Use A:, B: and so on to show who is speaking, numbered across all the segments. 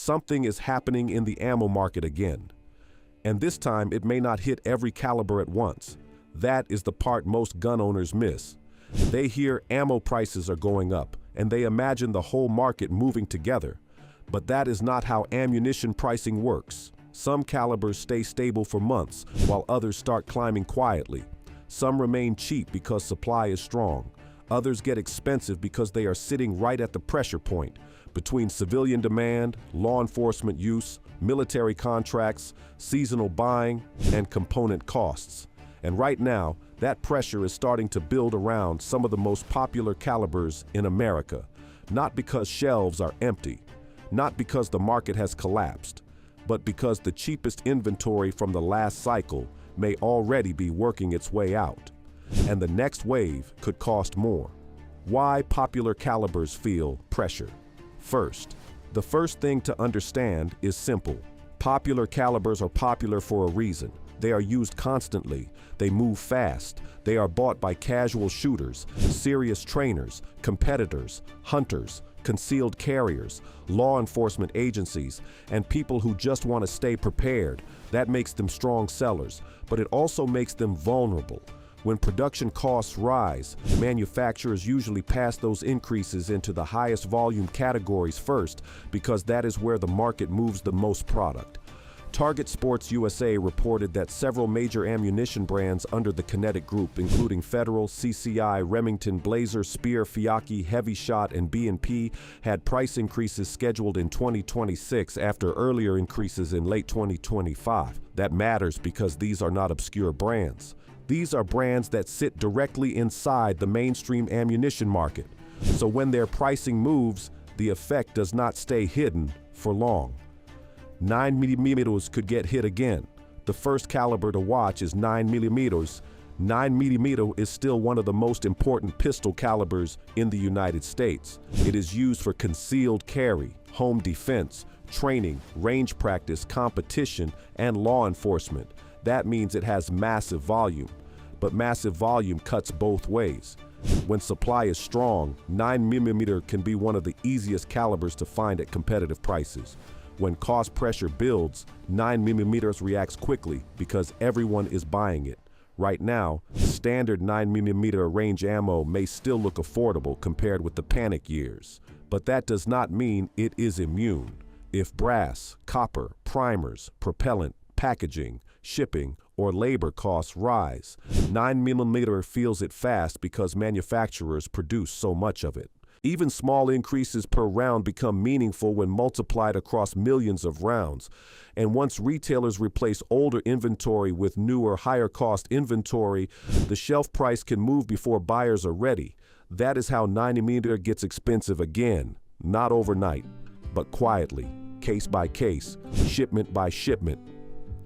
A: something is happening in the ammo market again. And this time it may not hit every caliber at once. That is the part most gun owners miss. They hear ammo prices are going up, and they imagine the whole market moving together. But that is not how ammunition pricing works. Some calibers stay stable for months, while others start climbing quietly. Some remain cheap because supply is strong. Others get expensive because they are sitting right at the pressure point between civilian demand, law enforcement use, military contracts, seasonal buying, and component costs. And right now, that pressure is starting to build around some of the most popular calibers in America, not because shelves are empty, not because the market has collapsed, but because the cheapest inventory from the last cycle may already be working its way out, and the next wave could cost more. Why popular calibers feel pressure? First, the first thing to understand is simple. Popular calibers are popular for a reason. They are used constantly, they move fast, they are bought by casual shooters, serious trainers, competitors, hunters, concealed carriers, law enforcement agencies, and people who just want to stay prepared. That makes them strong sellers, but it also makes them vulnerable. When production costs rise, manufacturers usually pass those increases into the highest volume categories first because that is where the market moves the most product. Target Sports USA reported that several major ammunition brands under the Kinetic Group, including Federal, CCI, Remington, Blazer, Speer, Fiocchi, Heavy Shot, and B&P, had price increases scheduled in 2026 after earlier increases in late 2025. That matters because these are not obscure brands. These are brands that sit directly inside the mainstream ammunition market. So when their pricing moves, the effect does not stay hidden for long. 9mm could get hit again. The first caliber to watch is 9mm. 9mm is still one of the most important pistol calibers in the United States. It is used for concealed carry, home defense, training, range practice, competition, and law enforcement. That means it has massive volume. But massive volume cuts both ways. When supply is strong, 9mm can be one of the easiest calibers to find at competitive prices. When cost pressure builds, 9mm reacts quickly because everyone is buying it. Right now, standard 9mm range ammo may still look affordable compared with the panic years, but that does not mean it is immune. If brass, copper, primers, propellant, packaging, shipping, or labor costs rise, 9mm feels it fast because manufacturers produce so much of it. Even small increases per round become meaningful when multiplied across millions of rounds. And once retailers replace older inventory with newer, higher-cost inventory, the shelf price can move before buyers are ready. That is how 9mm gets expensive again, not overnight, but quietly, case by case, shipment by shipment.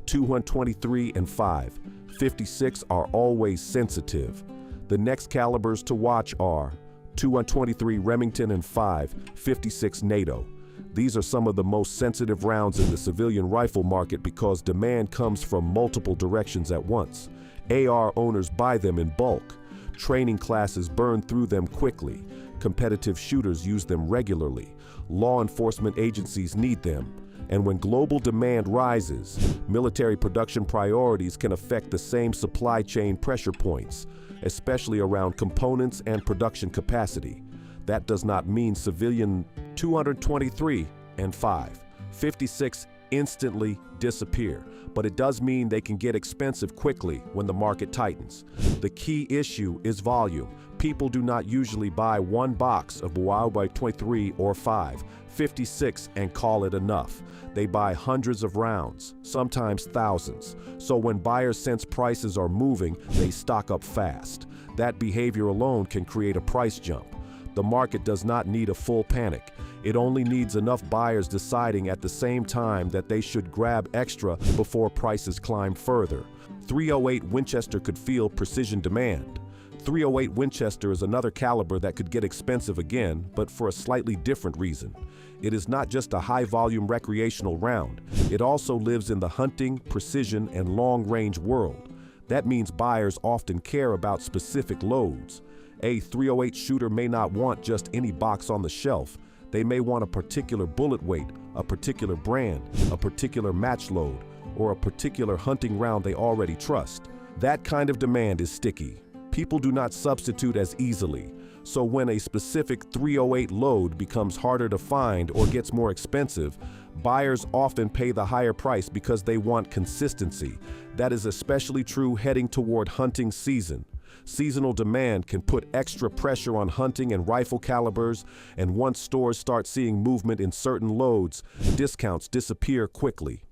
A: 223 and 5, 56 are always sensitive. The next calibers to watch are 223 Remington and 5, 56 NATO. These are some of the most sensitive rounds in the civilian rifle market because demand comes from multiple directions at once. AR owners buy them in bulk. Training classes burn through them quickly. Competitive shooters use them regularly. Law enforcement agencies need them. And when global demand rises, military production priorities can affect the same supply chain pressure points, especially around components and production capacity. That does not mean civilian 223 and 5, 56 instantly disappear, but it does mean they can get expensive quickly when the market tightens. The key issue is volume. People do not usually buy one box of by 23 or 5, 56 and call it enough. They buy hundreds of rounds, sometimes thousands. So when buyers sense prices are moving, they stock up fast. That behavior alone can create a price jump. The market does not need a full panic. It only needs enough buyers deciding at the same time that they should grab extra before prices climb further. 308 Winchester could feel precision demand. 308 Winchester is another caliber that could get expensive again, but for a slightly different reason. It is not just a high-volume recreational round. It also lives in the hunting, precision, and long-range world. That means buyers often care about specific loads. A 308 shooter may not want just any box on the shelf. They may want a particular bullet weight, a particular brand, a particular match load, or a particular hunting round they already trust. That kind of demand is sticky. People do not substitute as easily. So when a specific .308 load becomes harder to find or gets more expensive, buyers often pay the higher price because they want consistency. That is especially true heading toward hunting season. Seasonal demand can put extra pressure on hunting and rifle calibers, and once stores start seeing movement in certain loads, discounts disappear quickly.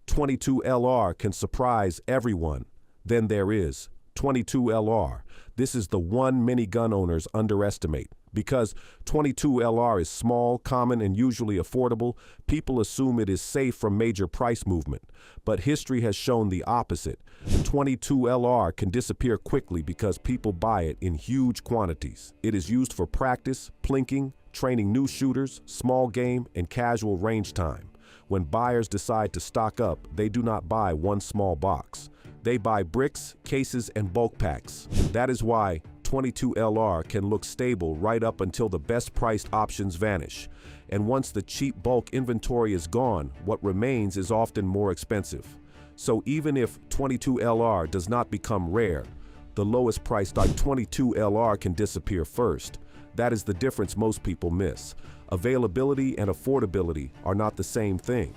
A: 22 LR can surprise everyone. Then there is 22 LR. This is the one many gun owners underestimate. Because 22 LR is small, common, and usually affordable, people assume it is safe from major price movement. But history has shown the opposite. 22 LR can disappear quickly because people buy it in huge quantities. It is used for practice, plinking, training new shooters, small game, and casual range time. When buyers decide to stock up, they do not buy one small box. They buy bricks, cases, and bulk packs. That is why 22 LR can look stable right up until the best priced options vanish. And once the cheap bulk inventory is gone, what remains is often more expensive. So even if 22 LR does not become rare, the lowest priced 22 LR can disappear first. That is the difference most people miss. Availability and affordability are not the same thing.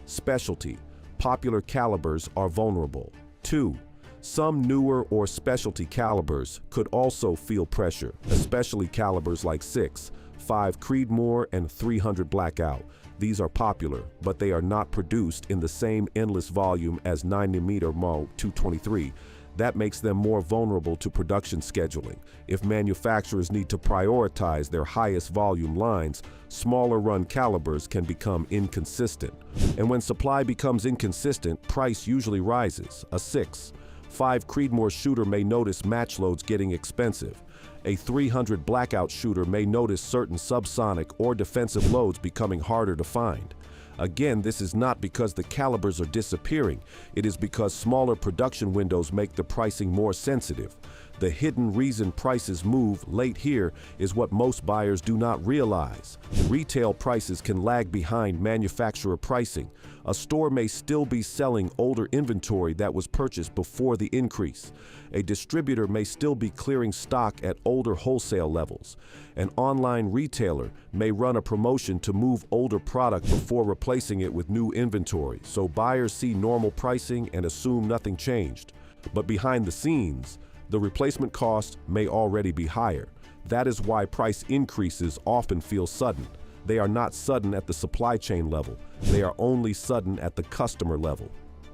A: Specialty, popular calibers are vulnerable. 2. Some newer or specialty calibers could also feel pressure, especially calibers like 6, 5 Creedmoor, and 300 Blackout. These are popular, but they are not produced in the same endless volume as 9mm Mo 223. That makes them more vulnerable to production scheduling. If manufacturers need to prioritize their highest volume lines, smaller run calibers can become inconsistent. And when supply becomes inconsistent, price usually rises. A 6, 5 Creedmoor shooter may notice match loads getting expensive. A 300 Blackout shooter may notice certain subsonic or defensive loads becoming harder to find. Again, this is not because the calibers are disappearing. It is because smaller production windows make the pricing more sensitive. The hidden reason prices move late here is what most buyers do not realize. Retail prices can lag behind manufacturer pricing. A store may still be selling older inventory that was purchased before the increase. A distributor may still be clearing stock at older wholesale levels. An online retailer may run a promotion to move older product before replacing it with new inventory, so buyers see normal pricing and assume nothing changed. But behind the scenes, the replacement cost may already be higher. That is why price increases often feel sudden. They are not sudden at the supply chain level. They are only sudden at the customer level.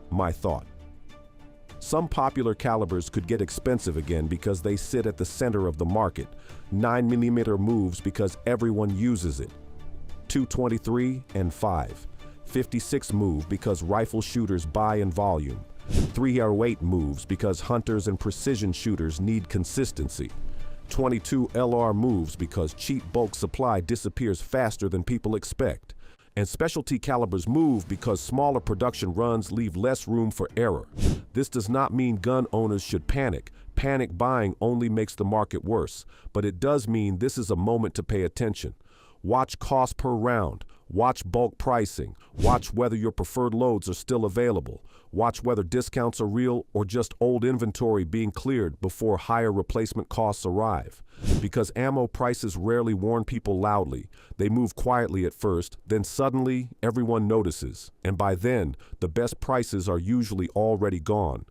A: My thought. Some popular calibers could get expensive again because they sit at the center of the market. 9mm moves because everyone uses it. 223 and 5. 56 move because rifle shooters buy in volume. 308 moves because hunters and precision shooters need consistency. 22 LR moves because cheap bulk supply disappears faster than people expect. And specialty calibers move because smaller production runs leave less room for error. This does not mean gun owners should panic. Panic buying only makes the market worse, but it does mean this is a moment to pay attention. Watch cost per round. Watch bulk pricing. Watch whether your preferred loads are still available. Watch whether discounts are real or just old inventory being cleared before higher replacement costs arrive. Because ammo prices rarely warn people loudly. They move quietly at first, then suddenly everyone notices. And by then, the best prices are usually already gone.